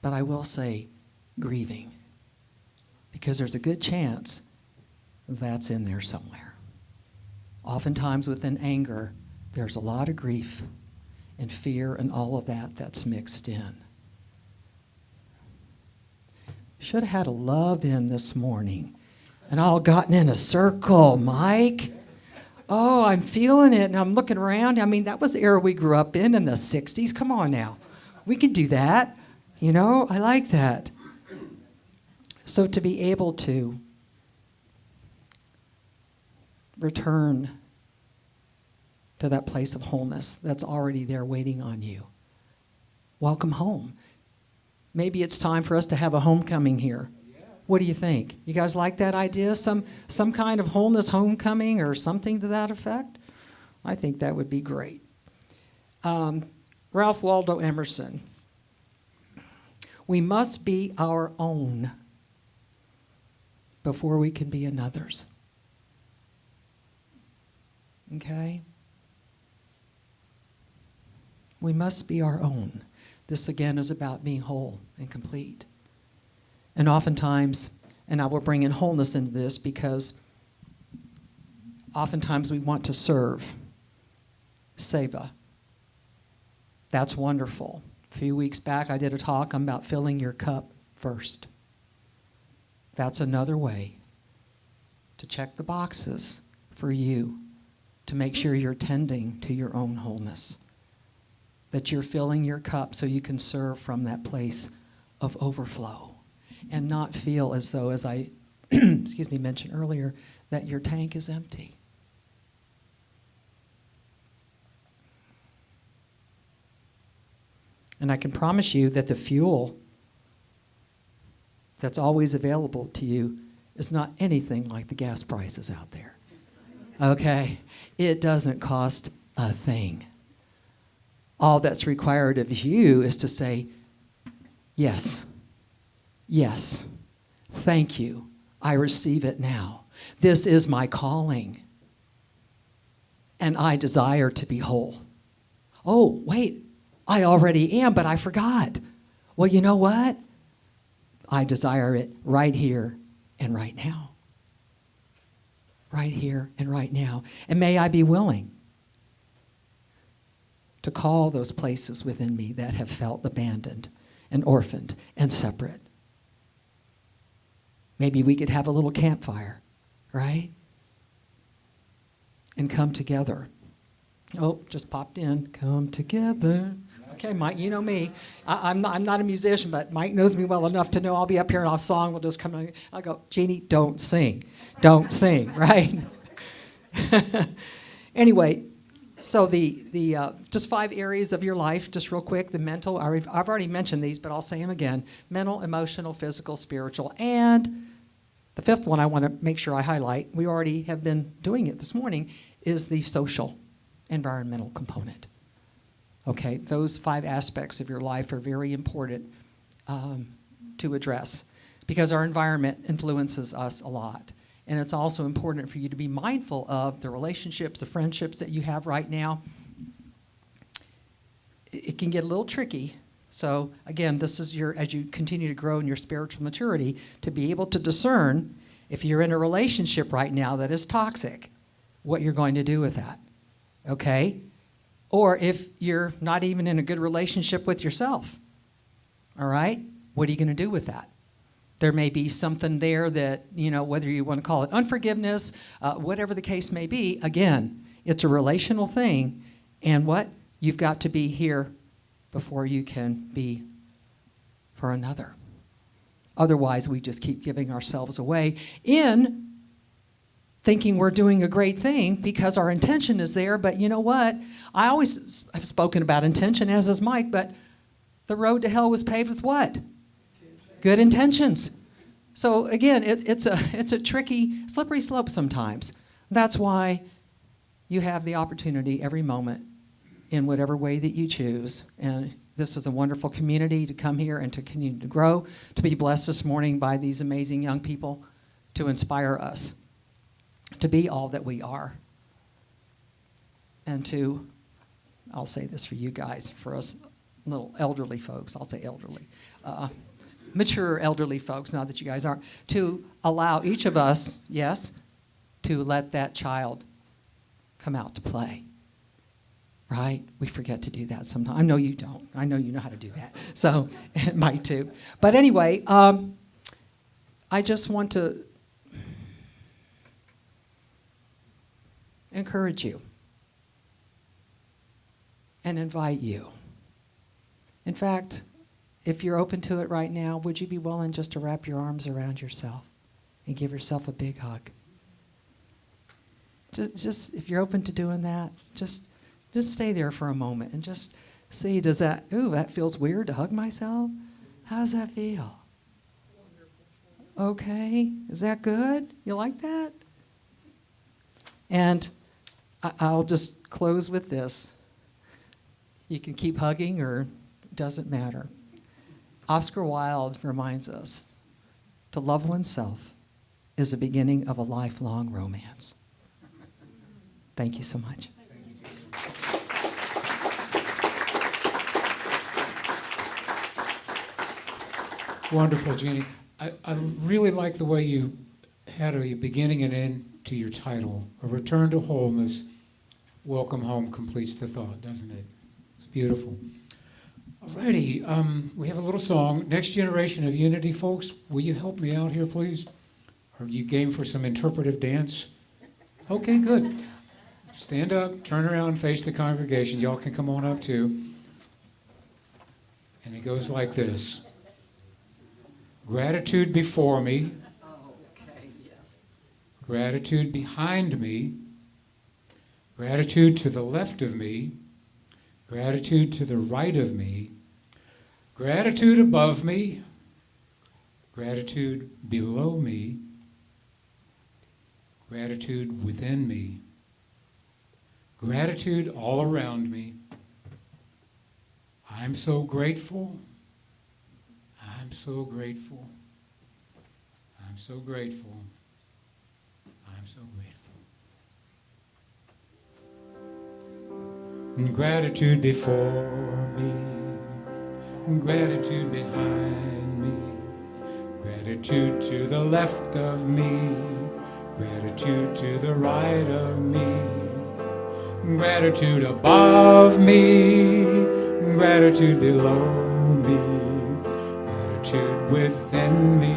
S8: But I will say grieving, because there's a good chance that's in there somewhere. Oftentimes within anger, there's a lot of grief and fear and all of that that's mixed in. Should have had a love in this morning and all gotten in a circle, Mike. Oh, I'm feeling it, and I'm looking around. I mean, that was the era we grew up in the 60s. Come on now. We could do that. You know, I like that. So to be able to return to that place of wholeness that's already there waiting on you. Welcome home. Maybe it's time for us to have a homecoming here. What do you think? You guys like that idea? Some kind of wholeness homecoming or something to that effect? I think that would be great. Ralph Waldo Emerson. We must be our own before we can be another's. Okay? We must be our own. This again is about being whole and complete. And oftentimes, and I will bring in wholeness into this because oftentimes we want to serve. Seva. That's wonderful. A few weeks back I did a talk about filling your cup first. That's another way to check the boxes for you to make sure you're tending to your own wholeness. That you're filling your cup so you can serve from that place of overflow and not feel as though, as I mentioned earlier, that your tank is empty. And I can promise you that the fuel that's always available to you is not anything like the gas prices out there. Okay? It doesn't cost a thing. All that's required of you is to say, yes, yes, thank you, I receive it now. This is my calling, and I desire to be whole. Oh, wait, I already am, but I forgot. Well, you know what? I desire it right here and right now. Right here and right now. And may I be willing to call those places within me that have felt abandoned and orphaned and separate. Maybe we could have a little campfire, right? And come together. Oh, just popped in. Come together. Okay, Mike, you know me. I'm not a musician, but Mike knows me well enough to know I'll be up here and I'll song. We'll just come in. I'll go, Jeanie, don't sing. Don't sing, right? Anyway, so the just 5 areas of your life, just real quick. The mental, I've already mentioned these, but I'll say them again. Mental, emotional, physical, spiritual. And the 5th one I want to make sure I highlight, we already have been doing it this morning, is the social, environmental component. Okay, those 5 aspects of your life are very important to address because our environment influences us a lot. And it's also important for you to be mindful of the relationships, the friendships that you have right now. It can get a little tricky. So again, this is as you continue to grow in your spiritual maturity, to be able to discern if you're in a relationship right now that is toxic, what you're going to do with that, okay? Or if you're not even in a good relationship with yourself, all right? What are you going to do with that? There may be something there that, whether you want to call it unforgiveness, whatever the case may be, again, it's a relational thing. And what? You've got to be here before you can be for another. Otherwise, we just keep giving ourselves away in thinking we're doing a great thing because our intention is there. But you know what? I always have spoken about intention, as has Mike, but the road to hell was paved with what? Good intentions. So again, it's a tricky, slippery slope sometimes. That's why you have the opportunity every moment in whatever way that you choose. And this is a wonderful community to come here and to continue to grow, to be blessed this morning by these amazing young people to inspire us to be all that we are. And to, I'll say this for you guys, for us little elderly folks, I'll say elderly, mature elderly folks, now that you guys aren't, to allow each of us, yes, to let that child come out to play. Right? We forget to do that sometimes. I know you don't. I know you know how to do that. So, it might too. But anyway, I just want to encourage you and invite you. In fact, if you're open to it right now, would you be willing just to wrap your arms around yourself and give yourself a big hug? Just if you're open to doing that, just stay there for a moment and just see, that feels weird to hug myself? How does that feel? Okay, is that good? You like that? And I'll just close with this. You can keep hugging or it doesn't matter. Oscar Wilde reminds us to love oneself is the beginning of a lifelong romance. Thank you so much.
S1: Wonderful, Jeanie. I really like the way you had a beginning and end to your title. A return to wholeness, welcome home completes the thought, doesn't it? It's beautiful. Alrighty, we have a little song. Next Generation of Unity, folks. Will you help me out here, please? Are you game for some interpretive dance? Okay, good. Stand up, turn around, face the congregation. Y'all can come on up too. And it goes like this. Gratitude before me.
S8: Okay, yes.
S1: Gratitude behind me. Gratitude to the left of me. Gratitude to the right of me. Gratitude above me. Gratitude below me. Gratitude within me. Gratitude all around me. I'm so grateful. I'm so grateful. I'm so grateful. I'm so grateful. Gratitude before me, gratitude behind me, gratitude to the left of me, gratitude to the right of me, gratitude above me, gratitude below me, gratitude within me,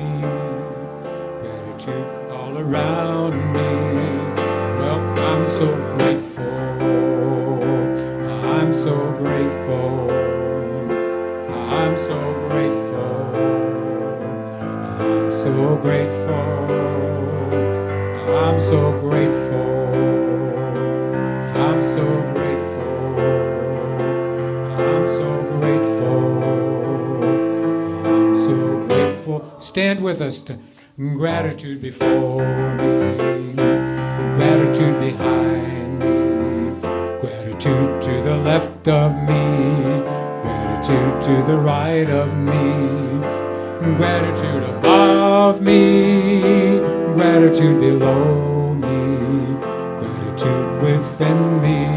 S1: gratitude all around me. Well, I'm so grateful. I'm so grateful. I'm so grateful. I'm so grateful. I'm so grateful. I'm so grateful. I'm so grateful. I'm so grateful. Stand with us. Gratitude before me. Gratitude behind me. Gratitude to the left of me. Gratitude to the right of me. Gratitude above me. Gratitude below me. Gratitude within me.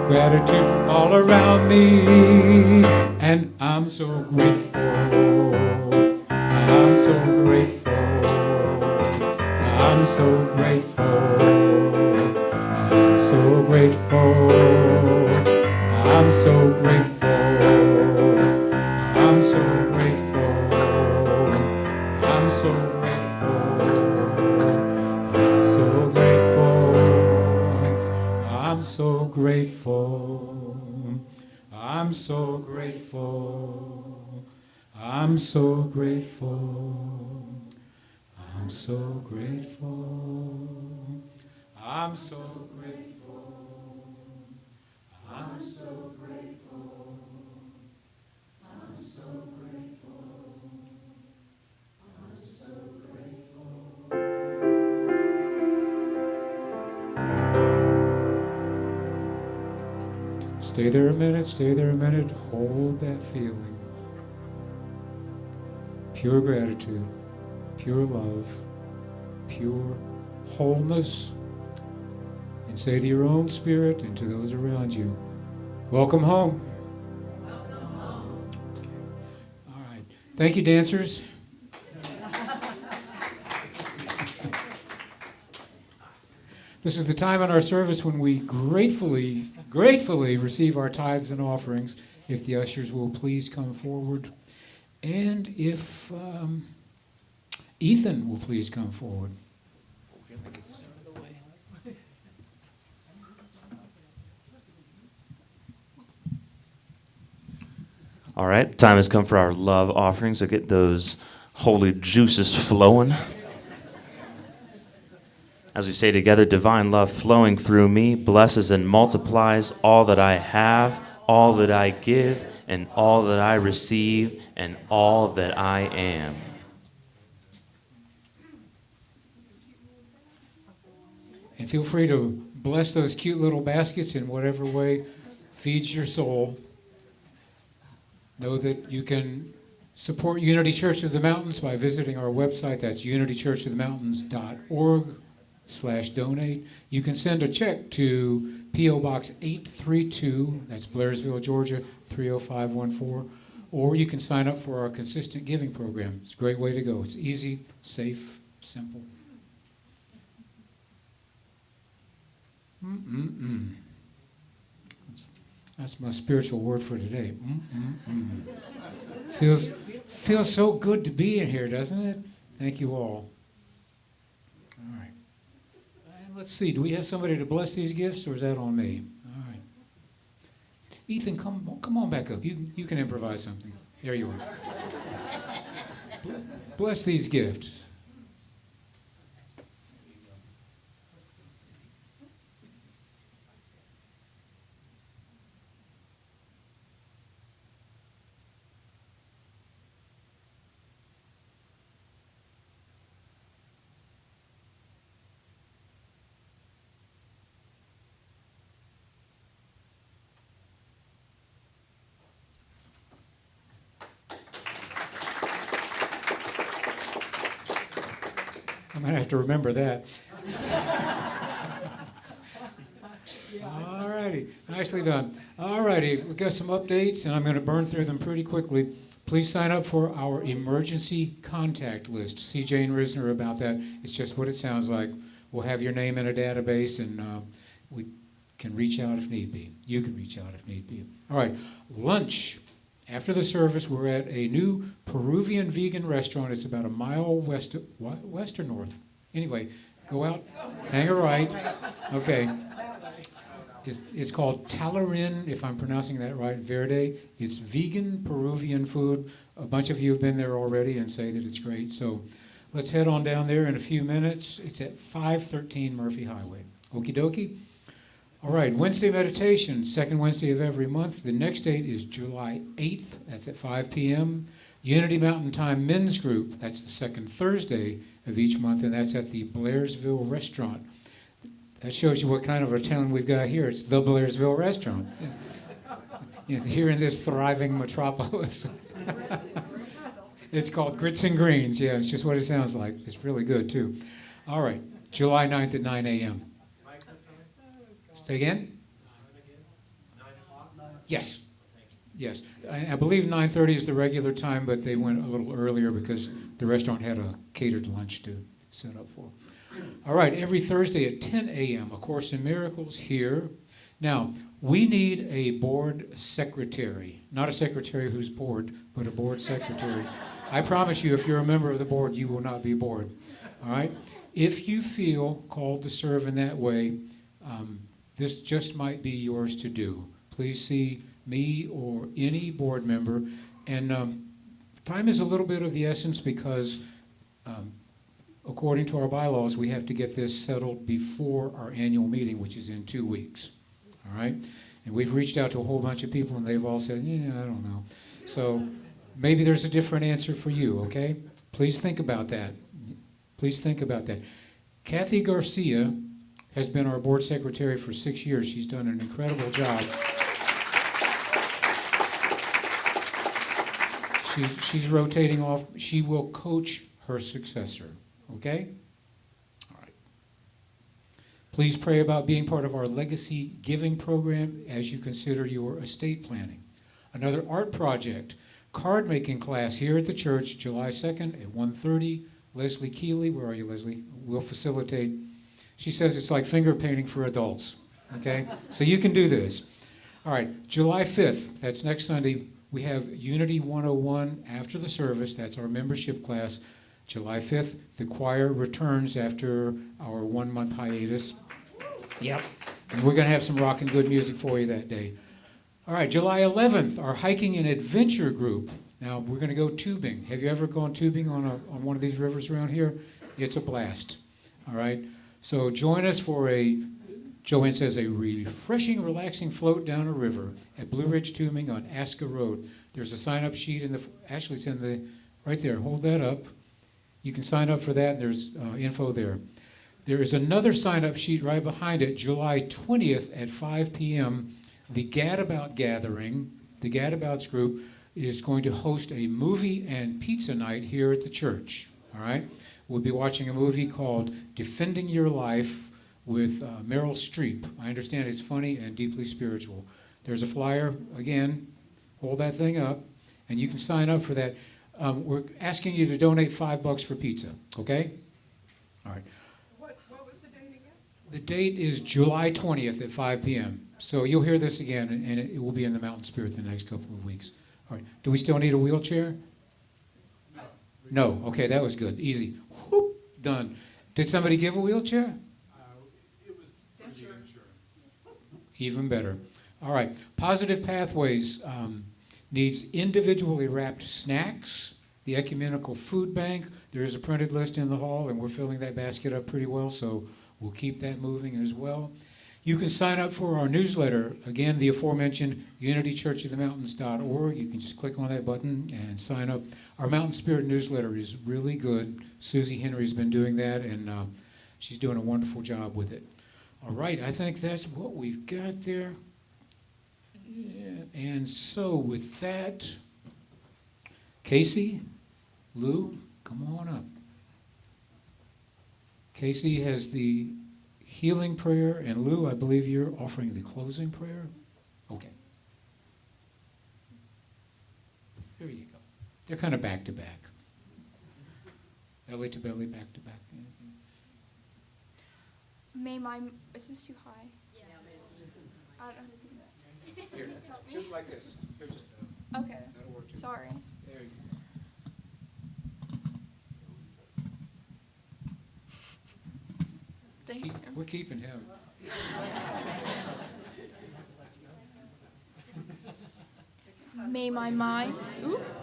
S1: Gratitude all around me. And I'm so grateful. I'm so grateful. I'm so grateful. I'm so grateful. I'm so grateful. I'm so grateful. I'm so grateful. I'm so grateful. I'm so grateful. I'm so grateful. I'm so grateful. I'm so grateful. I'm so grateful. I'm so grateful. I'm so grateful. I'm so grateful. Stay there a minute, stay there a minute. Hold that feeling. Pure gratitude, pure love, pure wholeness. And say to your own spirit and to those around you, welcome home. Welcome home. All right. Thank you, dancers. This is the time in our service when we gratefully receive our tithes and offerings. If the ushers will please come forward. And if Ethan will please come forward.
S9: All right, time has come for our love offering, so get those holy juices flowing. As we say together, divine love flowing through me blesses and multiplies all that I have, all that I give, and all that I receive, and all that I am.
S1: And feel free to bless those cute little baskets in whatever way feeds your soul. Know that you can support Unity Church of the Mountains by visiting our website. That's unitychurchofthemountains.org/donate. You can send a check to P.O. Box 832, that's Blairsville, Georgia, 30514. Or you can sign up for our consistent giving program. It's a great way to go. It's easy, safe, simple. That's my spiritual word for today. Feels so good to be in here, doesn't it? Thank you all. All right. And let's see. Do we have somebody to bless these gifts, or is that on me? All right. Ethan, come on back up. You can improvise something. There you are. Bless these gifts. I'm going to have to remember that. All righty, nicely done. All righty, we've got some updates, and I'm going to burn through them pretty quickly. Please sign up for our emergency contact list. See Jane Risner about that. It's just what it sounds like. We'll have your name in a database, and we can reach out if need be. You can reach out if need be. All right, lunch. After the service, we're at a new Peruvian vegan restaurant. It's about a mile west or north. Anyway, go out, hang a right. Okay. It's called Talarin, if I'm pronouncing that right, Verde. It's vegan Peruvian food. A bunch of you have been there already and say that it's great. So let's head on down there in a few minutes. It's at 513 Murphy Highway. Okie dokie. All right, Wednesday meditation, second Wednesday of every month. The next date is July 8th. That's at 5 p.m. Unity Mountain Time Men's Group. That's the second Thursday of each month, and that's at the Blairsville Restaurant. That shows you what kind of a town we've got here. It's the Blairsville Restaurant. Here in this thriving metropolis. It's called Grits and Greens. Yeah, it's just what it sounds like. It's really good, too. All right, July 9th at 9 a.m. Say again? Yes. Yes. I believe 9:30 is the regular time, but they went a little earlier because the restaurant had a catered lunch to set up for. All right, every Thursday at 10 a.m., A Course in Miracles here. Now, we need a board secretary. Not a secretary who's bored, but a board secretary. I promise you, if you're a member of the board, you will not be bored. All right? If you feel called to serve in that way, this just might be yours to do. Please see me or any board member. And time is a little bit of the essence because according to our bylaws, we have to get this settled before our annual meeting, which is in 2 weeks. All right? And we've reached out to a whole bunch of people, and they've all said, yeah, I don't know. So maybe there's a different answer for you, okay? Please think about that. Please think about that. Kathy Garcia has been our board secretary for 6 years. She's done an incredible job. She's rotating off. She will coach her successor. Okay? All right. Please pray about being part of our legacy giving program as you consider your estate planning. Another art project, card making class here at the church, July 2nd at 1:30. Leslie Keeley, where are you, Leslie? Will facilitate. She says it's like finger painting for adults. Okay? So you can do this. All right, July 5th, that's next Sunday, we have Unity 101 after the service. That's our membership class. July 5th, the choir returns after our 1 month hiatus. Yep. And we're going to have some rockin' good music for you that day. All right, July 11th, our hiking and adventure group. Now, we're going to go tubing. Have you ever gone tubing on one of these rivers around here? It's a blast. All right? So join us for Joanne says, a refreshing, relaxing float down a river at Blue Ridge Tubing on Aska Road. There's a sign-up sheet actually it's in the, right there. Hold that up. You can sign up for that. There's info there. There is another sign-up sheet right behind it, July 20th at 5 p.m. The Gadabout Gathering, the Gadabouts group, is going to host a movie and pizza night here at the church. All right? We'll be watching a movie called Defending Your Life with Meryl Streep. I understand it's funny and deeply spiritual. There's a flyer. Again, hold that thing up, and you can sign up for that. We're asking you to donate $5 for pizza, okay? All right.
S10: What was the date again?
S1: The date is July 20th at 5 p.m. So you'll hear this again, and it will be in the Mountain Spirit the next couple of weeks. All right. Do we still need a wheelchair? No. Okay, that was good. Easy. Whoop, done. Did somebody give a wheelchair?
S5: It was for the insurance.
S1: Even better. All right. Positive Pathways needs individually wrapped snacks, the Ecumenical Food Bank. There is a printed list in the hall, and we're filling that basket up pretty well, so we'll keep that moving as well. You can sign up for our newsletter. Again, the aforementioned unitychurchofthemountains.org. You can just click on that button and sign up. Our Mountain Spirit newsletter is really good. Susie Henry's been doing that, and she's doing a wonderful job with it. All right, I think that's what we've got there. Yeah, and so with that, Casey, Lou, come on up. Casey has the healing prayer. And Lou, I believe you're offering the closing prayer? Okay. There you go. They're kind of back to back. Belly to belly, back to back.
S10: May my, is this too high? Yeah. I don't know how to do that.
S1: Here,
S10: Help me.
S1: just like this. Here, just,
S10: Okay,
S1: that'll work too.
S10: sorry.
S1: There you go.
S10: Thank you.
S1: We're keeping him.
S10: May my mind,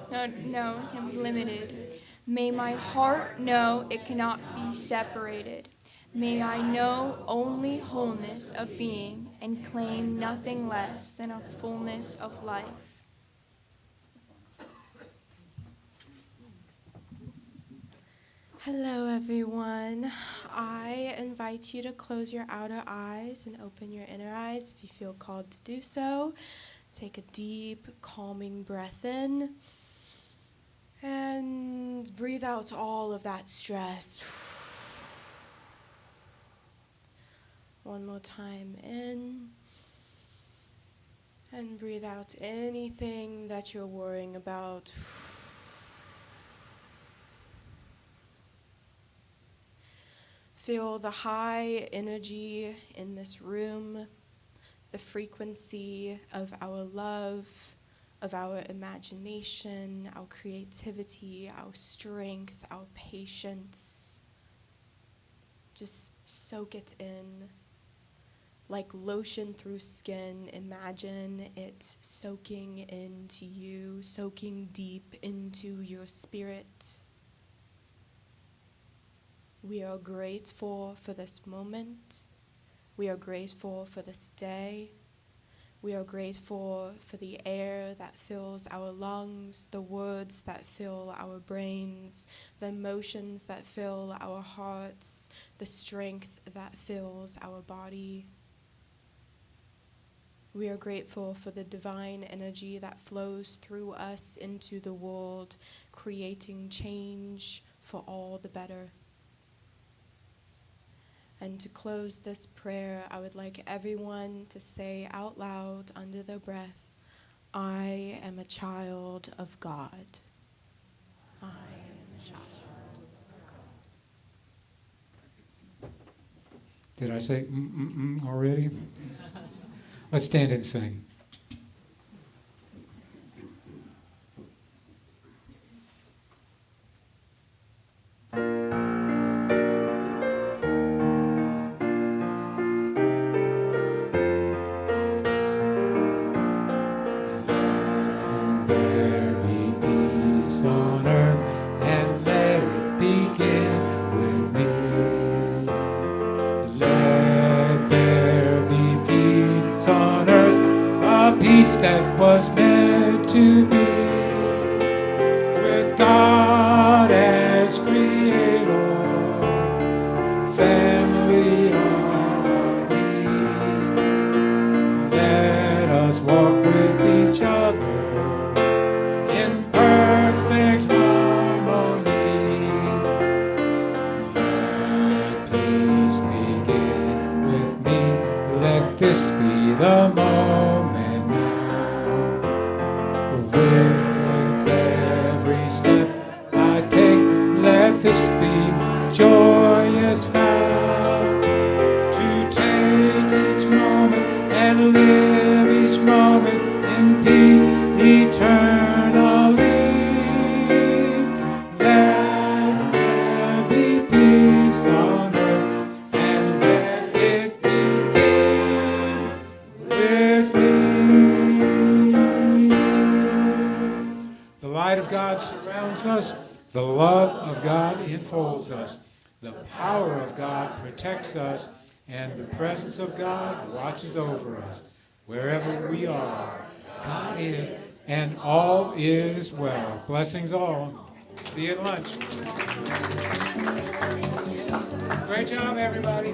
S10: no, I'm limited. May my heart know it cannot be separated. May I know only wholeness of being and claim nothing less than a fullness of life.
S11: Hello, everyone. I invite you to close your outer eyes and open your inner eyes if you feel called to do so. Take a deep, calming breath in and breathe out all of that stress. One more time in and breathe out anything that you're worrying about. Feel the high energy in this room, the frequency of our love, of our imagination, our creativity, our strength, our patience. Just soak it in. Like lotion through skin, imagine it soaking into you, soaking deep into your spirit. We are grateful for this moment. We are grateful for this day. We are grateful for the air that fills our lungs, the words that fill our brains, the emotions that fill our hearts, the strength that fills our body. We are grateful for the divine energy that flows through us into the world, creating change for all the better. And to close this prayer, I would like everyone to say out loud under their breath, I am a child of God. I am a child of God.
S1: Did I say already? Let's stand and sing. There be peace on earth, and let it begin with me. Let there be peace on earth, a peace that was meant to be, with God as creator, family are we. Let us walk with each other in perfect harmony. Let peace begin with me. Let this be the moment now. With every step I take, let this be my joyous vow. To take each moment and live each moment in peace eternally. Let there be peace on earth, and let it begin with me. The light of God surrounds us. The love of God enfolds us. The power of God protects us, and the presence of God watches over us. Wherever we are, God is, and all is well. Blessings all. See you at lunch. Great job, everybody.